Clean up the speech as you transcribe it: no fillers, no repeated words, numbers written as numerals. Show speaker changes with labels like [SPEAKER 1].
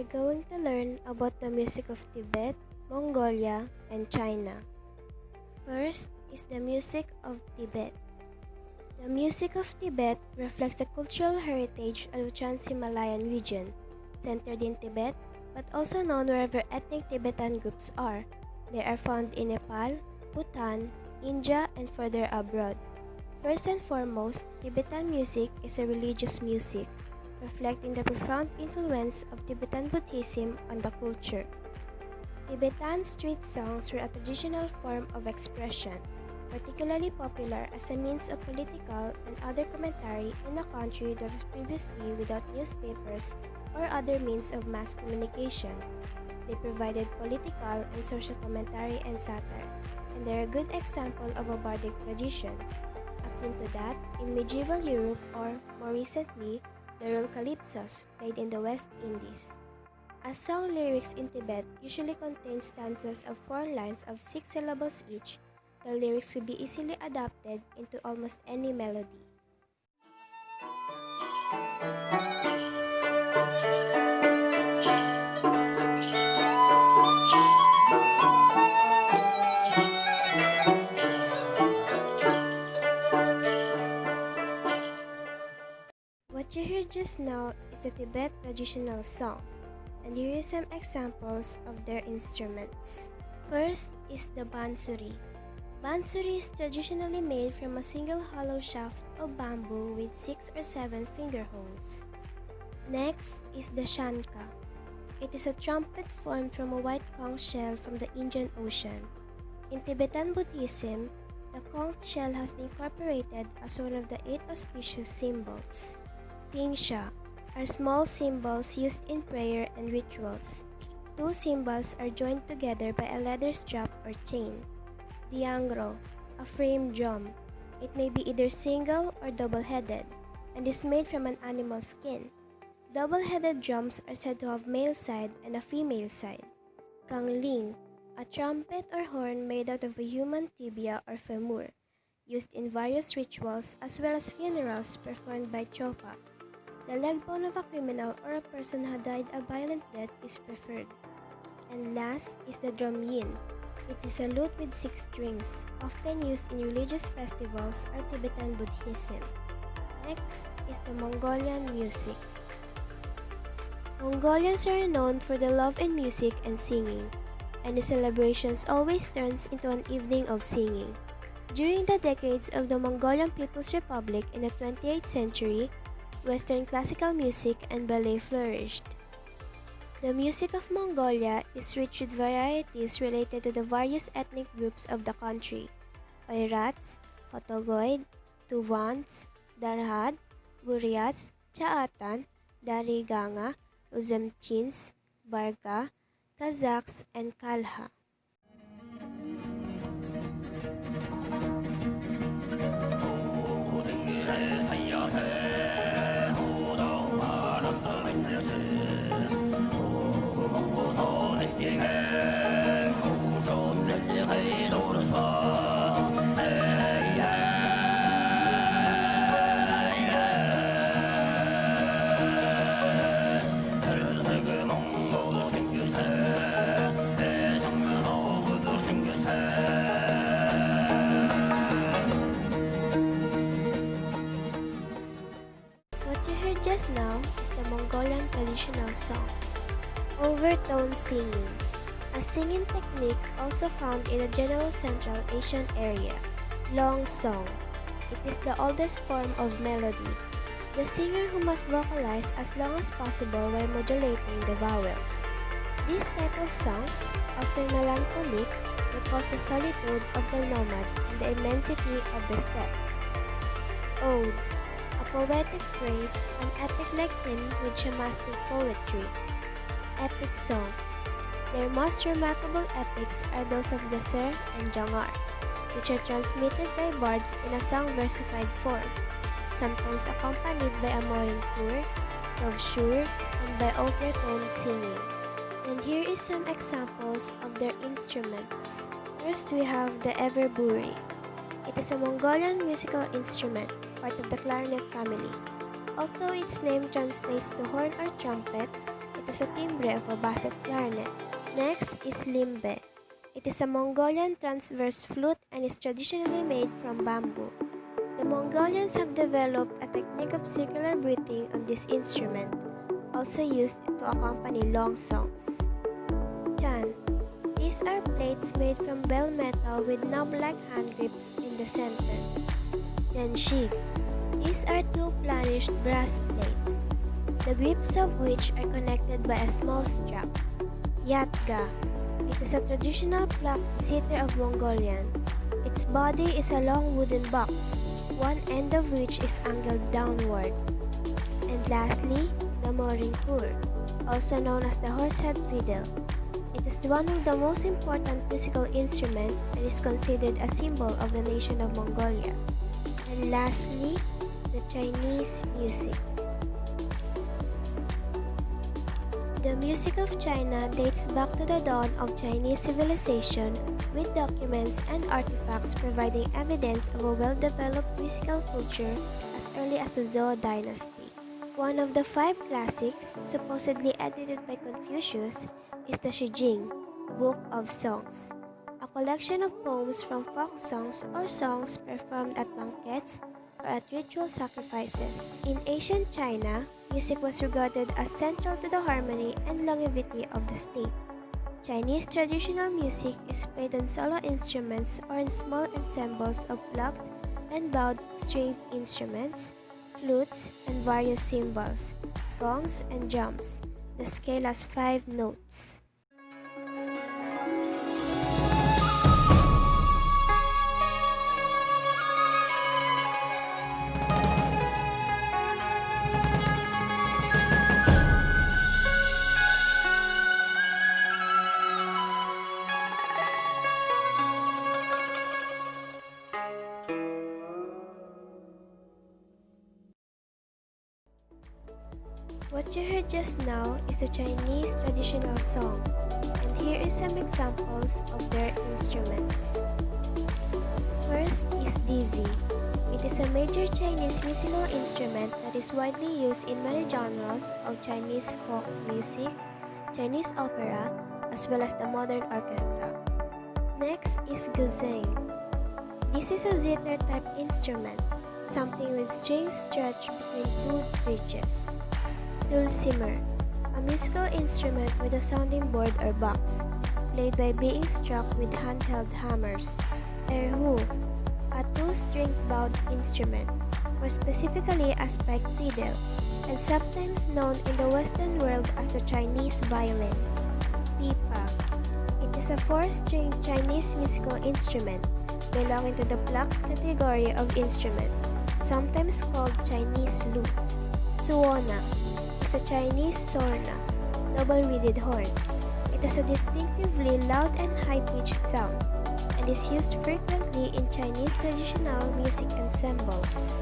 [SPEAKER 1] we're going to learn about the music of Tibet, Mongolia, and China. First is the music of Tibet. The music of Tibet reflects the cultural heritage of the Trans-Himalayan region, centered in Tibet, but also known wherever ethnic Tibetan groups are. They are found in Nepal, Bhutan, India, and further abroad. First and foremost, Tibetan music is a religious music, reflecting the profound influence of Tibetan Buddhism on the culture. Tibetan street songs were a traditional form of expression, particularly popular as a means of political and other commentary in a country that was previously without newspapers or other means of mass communication. They provided political and social commentary and satire, and they're a good example of a bardic tradition. Akin to that, in medieval Europe or, more recently, the role calypsos played in the West Indies. As song lyrics in Tibet usually contain stanzas of 4 lines of 6 syllables each, the lyrics could be easily adapted into almost any melody. What you heard just now is the Tibet traditional song, and here are some examples of their instruments. First is the bansuri. Bansuri is traditionally made from a single hollow shaft of bamboo with 6 or 7 finger holes. Next is the shanka. It is a trumpet formed from a white conch shell from the Indian Ocean. In Tibetan Buddhism, the conch shell has been incorporated as one of the 8 auspicious symbols. Tingsha are small cymbals used in prayer and rituals. 2 cymbals are joined together by a leather strap or chain. Diangro, a frame drum. It may be either single or double-headed, and is made from an animal skin. Double-headed drums are said to have male side and a female side. Kangling, a trumpet or horn made out of a human tibia or femur, used in various rituals as well as funerals performed by Chopa. The leg bone of a criminal or a person who died a violent death is preferred. And last is the drum yin. It is a lute with 6 strings, often used in religious festivals or Tibetan Buddhism. Next is the Mongolian music. Mongolians are known for their love in music and singing, and the celebrations always turns into an evening of singing. During the decades of the Mongolian People's Republic in the 28th century, Western classical music and ballet flourished. The music of Mongolia is rich with varieties related to the various ethnic groups of the country: Oirats, Hotogoid, Tuvans, Darhad, Buryats, Chaatan, Dariganga, Uzumchins, Barga, Kazakhs, and Kalha. What you heard just now is the Mongolian traditional song, overtone singing, a singing technique also found in the general Central Asian area. Long song. It is the oldest form of melody. The singer who must vocalize as long as possible while modulating the vowels. This type of song, often melancholic, recalls the solitude of the nomad and the immensity of the steppe. Ode, a poetic phrase, an epic-like hymn with shamanic poetry. Epic songs. Their most remarkable epics are those of Gasser and Jangar, which are transmitted by bards in a song-versified form, sometimes accompanied by a morning tour, tovshur, and by overtone singing. And here is some examples of their instruments. First, we have the everburi. It is a Mongolian musical instrument, part of the clarinet family. Although its name translates to horn or trumpet, it It has a timbre of a basset clarinet. Next is limbe. It is a Mongolian transverse flute and is traditionally made from bamboo. The Mongolians have developed a technique of circular breathing on this instrument, also used to accompany long songs. Chan. These are plates made from bell metal with knob-like hand grips in the center. Yanshig. These are two planished brass plates, the grips of which are connected by a small strap. Yatga. It is a traditional plucked zither of Mongolian. Its body is a long wooden box, one end of which is angled downward. And lastly, the morinkur, also known as the horsehead fiddle. It is one of the most important musical instruments and is considered a symbol of the nation of Mongolia. And lastly, the Chinese music. The music of China dates back to the dawn of Chinese civilization, with documents and artifacts providing evidence of a well-developed musical culture as early as the Zhou dynasty. One of the 5 classics, supposedly edited by Confucius, is the Shijing, Book of Songs, a collection of poems from folk songs or songs performed at banquets or at ritual sacrifices. In ancient China, music was regarded as central to the harmony and longevity of the state. Chinese traditional music is played on solo instruments or in small ensembles of plucked and bowed stringed instruments, flutes, and various cymbals, gongs, and drums. The scale has 5 notes. What you heard just now is the Chinese traditional song, and here is some examples of their instruments. First is dizi. It is a major Chinese musical instrument that is widely used in many genres of Chinese folk music, Chinese opera, as well as the modern orchestra. Next is guzheng. This is a zither-type instrument, something with strings stretched between 2 bridges. Dulcimer, a musical instrument with a sounding board or box, played by being struck with handheld hammers. Erhu, a 2-stringed bowed instrument, or specifically a spiked fiddle, and sometimes known in the Western world as the Chinese violin. Pipa, it is a 4-stringed Chinese musical instrument belonging to the plucked category of instrument, sometimes called Chinese lute. Suona is a Chinese sorna, double-reeded horn. It has a distinctively loud and high-pitched sound, and is used frequently in Chinese traditional music ensembles.